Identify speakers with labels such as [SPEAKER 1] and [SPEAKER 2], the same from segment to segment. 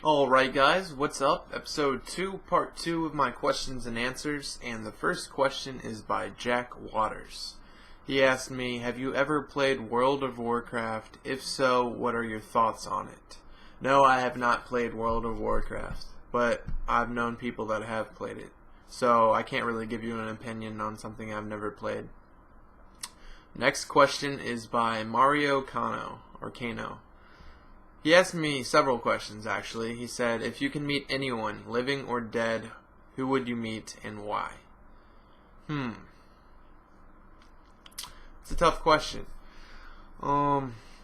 [SPEAKER 1] Alright guys, what's up? Episode 2, part 2 of my questions and answers, and the first question is by Jack Waters. He asked me, have you ever played World of Warcraft? If so, what are your thoughts on it? No, I have not played World of Warcraft, but I've known people that have played it, so I can't really give you an opinion on something I've never played. Next question is by Mario Kano. He asked me several questions, actually. He said, if you can meet anyone, living or dead, who would you meet and why? It's a tough question.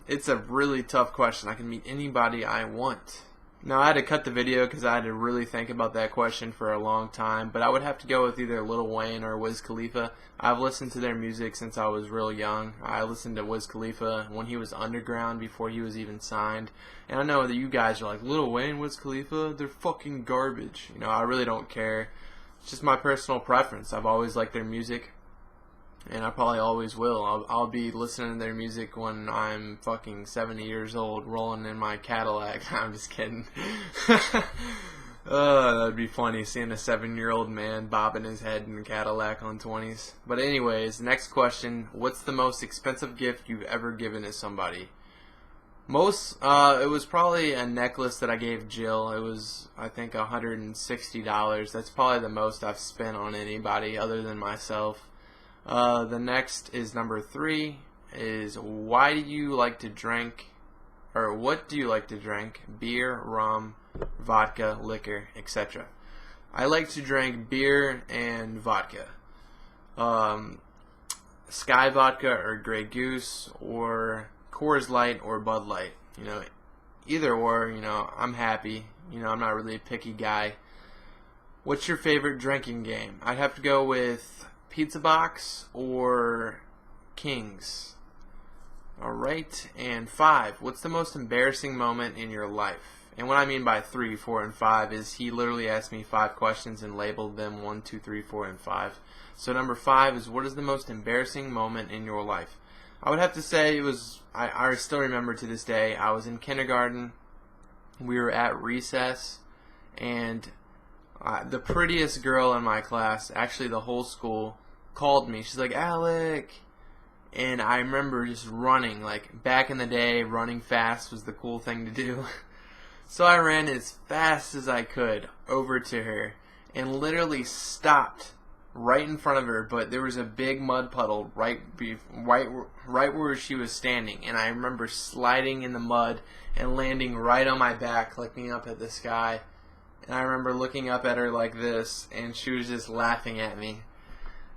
[SPEAKER 1] It's a really tough question. I can meet anybody I want. Now, I had to cut the video because I had to really think about that question for a long time, but I would have to go with either Lil Wayne or Wiz Khalifa. I've listened to their music since I was real young. I listened to Wiz Khalifa when he was underground, before he was even signed. And I know that you guys are like, Lil Wayne, Wiz Khalifa, they're fucking garbage. You know, I really don't care. It's just my personal preference. I've always liked their music, and I probably always will. I'll be listening to their music when I'm fucking 70 years old, rolling in my Cadillac. I'm just kidding. That'd be funny, seeing a 7-year-old man bobbing his head in a Cadillac on 20s. But anyways, next question. What's the most expensive gift you've ever given to somebody? It was probably a necklace that I gave Jill. It was, I think, $160. That's probably the most I've spent on anybody other than myself. The next is number 3, is why do you like to drink, or what do you like to drink? Beer, rum, vodka, liquor, etc. I like to drink beer and vodka. Sky Vodka or Grey Goose or Coors Light or Bud Light. You know, either or, you know, I'm happy. You know, I'm not really a picky guy. What's your favorite drinking game? I'd have to go with Pizza Box or Kings. Alright, and 5. What's the most embarrassing moment in your life? And what I mean by 3, 4, and 5 is he literally asked me 5 questions and labeled them 1, 2, 3, 4, and 5. So number 5 is, what is the most embarrassing moment in your life? I would have to say it was, I still remember to this day, I was in kindergarten, we were at recess, and the prettiest girl in my class, actually the whole school, called me. She's like, Alec. And I remember just running. Like, back in the day, running fast was the cool thing to do. So I ran as fast as I could over to her and literally stopped right in front of her, but there was a big mud puddle right where she was standing, and I remember sliding in the mud and landing right on my back, looking up at the sky. And I remember looking up at her like this, and she was just laughing at me.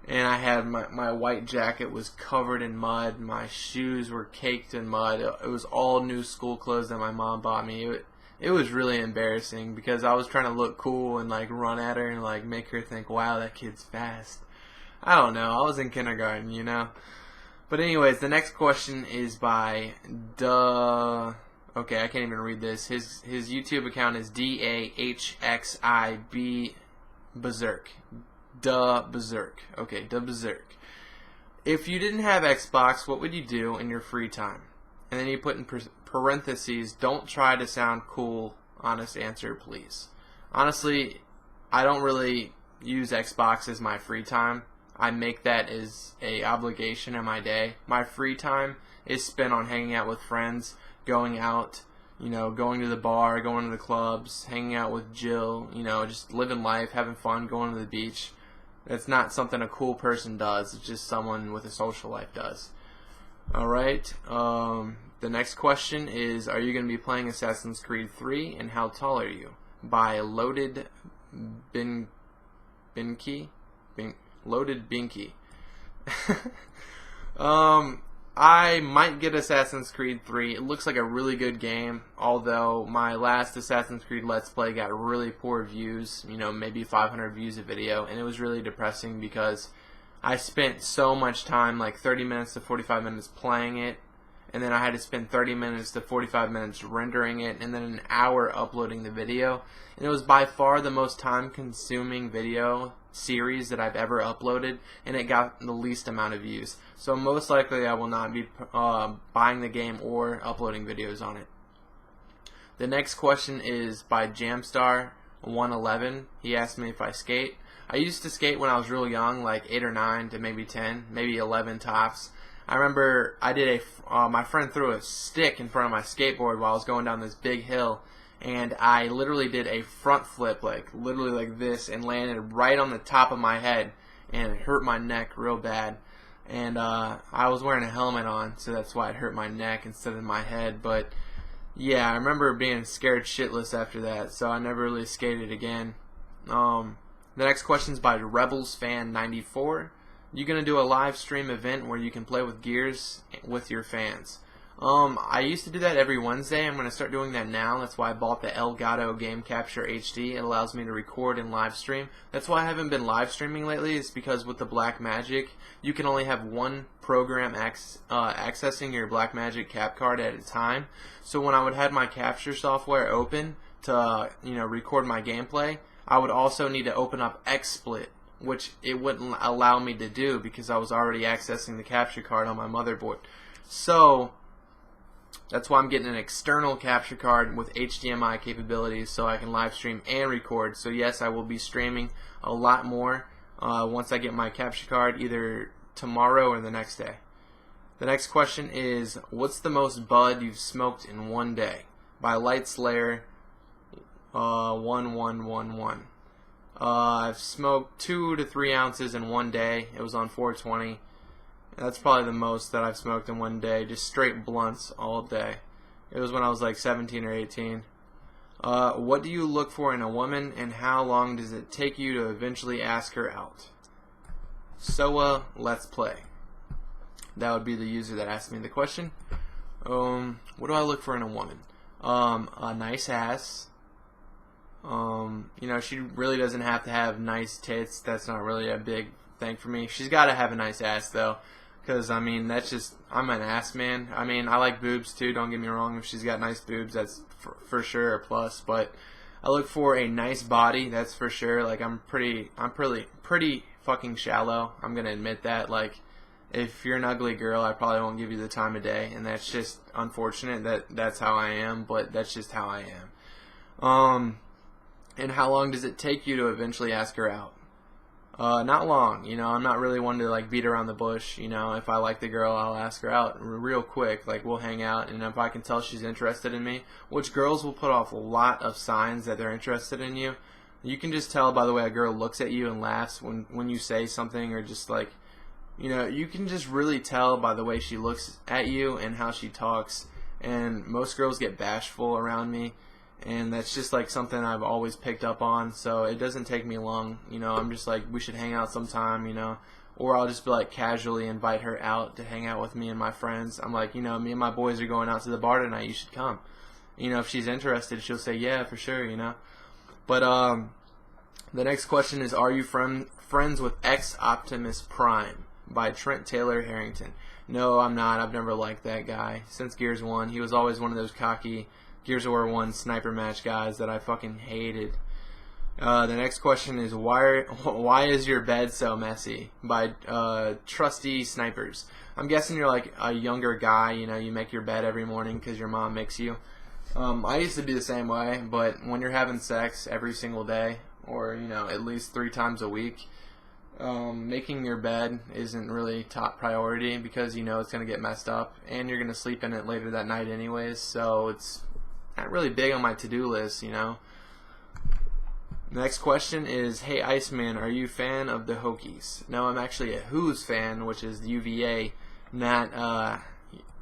[SPEAKER 1] And I had my white jacket was covered in mud. My shoes were caked in mud. It was all new school clothes that my mom bought me. It was really embarrassing because I was trying to look cool and like run at her and like make her think, wow, that kid's fast. I don't know. I was in kindergarten, you know. But anyways, the next question is by Okay, I can't even read this. His YouTube account is DAHXIB Berserk. Berserk. Okay, Berserk. If you didn't have Xbox, what would you do in your free time? And then you put in parentheses, don't try to sound cool, honest answer, please. Honestly, I don't really use Xbox as my free time. I make that as a obligation in my day. My free time is spent on hanging out with friends, going out, you know, going to the bar, going to the clubs, hanging out with Jill, you know, just living life, having fun, going to the beach. It's not something a cool person does. It's just someone with a social life does. Alright, the next question is, are you going to be playing Assassin's Creed 3, and how tall are you? By Loaded Binky. I might get Assassin's Creed 3. It looks like a really good game, although my last Assassin's Creed Let's Play got really poor views, you know, maybe 500 views a video, and it was really depressing because I spent so much time, like 30 minutes to 45 minutes playing it, and then I had to spend 30 minutes to 45 minutes rendering it, and then an hour uploading the video. And it was by far the most time-consuming video series that I've ever uploaded, and it got the least amount of views. So most likely I will not be buying the game or uploading videos on it. The next question is by Jamstar111. He asked me if I skate. I used to skate when I was real young, like 8 or 9 to maybe 10, maybe 11 tops. I remember I did my friend threw a stick in front of my skateboard while I was going down this big hill, and I literally did a front flip, like literally like this, and landed right on the top of my head, and it hurt my neck real bad. And I was wearing a helmet on, so that's why it hurt my neck instead of my head. But yeah, I remember being scared shitless after that, so I never really skated again. The next question is by RebelsFan94. You gonna do a live stream event where you can play with gears with your fans? I used to do that every Wednesday. I'm gonna start doing that now. That's why I bought the Elgato Game Capture HD. It allows me to record and live stream. That's why I haven't been live streaming lately. It's because with the Blackmagic, you can only have one program accessing your Blackmagic cap card at a time. So when I would have my capture software open to record my gameplay, I would also need to open up XSplit, which it wouldn't allow me to do because I was already accessing the capture card on my motherboard. So that's why I'm getting an external capture card with HDMI capabilities so I can live stream and record. So yes, I will be streaming a lot more once I get my capture card, either tomorrow or the next day. The next question is, what's the most bud you've smoked in one day? By Light Slayer 1111. I've smoked 2 to 3 ounces in one day. It was on 420. That's probably the most that I've smoked in one day, just straight blunts all day. It was when I was like 17 or 18. What do you look for in a woman, and how long does it take you to eventually ask her out? Soa Let's Play. That would be the user that asked me the question. What do I look for in a woman? A nice ass. She really doesn't have to have nice tits. That's not really a big thing for me. She's got to have a nice ass though, because I'm an ass man. I like boobs too, don't get me wrong. If she's got nice boobs, that's for sure a plus. But I look for a nice body, that's for sure. Like I'm pretty fucking shallow. I'm gonna admit that. Like, if you're an ugly girl, I probably won't give you the time of day, and that's just unfortunate that's how I am. But that's just how I am. And how long does it take you to eventually ask her out? Not long. I'm not really one to like beat around the bush. If I like the girl, I'll ask her out real quick. Like, we'll hang out, and if I can tell she's interested in me, which girls will put off a lot of signs that they're interested in you. You can just tell by the way a girl looks at you and laughs when you say something, or just like, you can just really tell by the way she looks at you and how she talks. And most girls get bashful around me, and that's just like something I've always picked up on. So it doesn't take me long. I'm just like, we should hang out sometime, or I'll just be like casually invite her out to hang out with me and my friends. I'm like, me and my boys are going out to the bar tonight, you should come. If she's interested, she'll say yeah, for sure. But the next question is, are you friends with Optimus Prime? By Trent Taylor Harrington. No, I'm not. I've never liked that guy since Gears 1. He was always one of those cocky Gears of War 1 sniper match guys that I fucking hated. The next question is, why is your bed so messy? By Trusty Snipers. I'm guessing you're like a younger guy. You make your bed every morning because your mom makes you. I used to be the same way, but when you're having sex every single day, or at least 3 times a week, making your bed isn't really top priority, because it's going to get messed up and you're going to sleep in it later that night anyways. So it's not really big on my to-do list. Next question is, hey IceMaN, are you a fan of the Hokies? No, I'm actually a Who's fan, which is UVA, not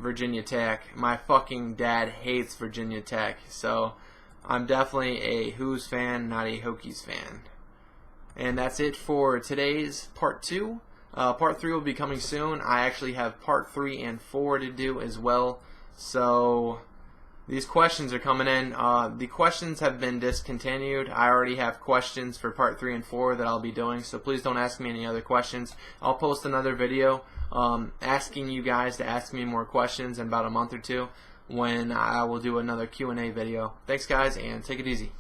[SPEAKER 1] Virginia Tech. My fucking dad hates Virginia Tech, so I'm definitely a Who's fan, not a Hokies fan. And that's it for today's part 2. Part 3 will be coming soon. I actually have part 3 and 4 to do as well. So these questions are coming in. The questions have been discontinued. I already have questions for part 3 and 4 that I'll be doing, so please don't ask me any other questions. I'll post another video asking you guys to ask me more questions in about a month or 2, when I will do another Q&A video. Thanks guys, and take it easy.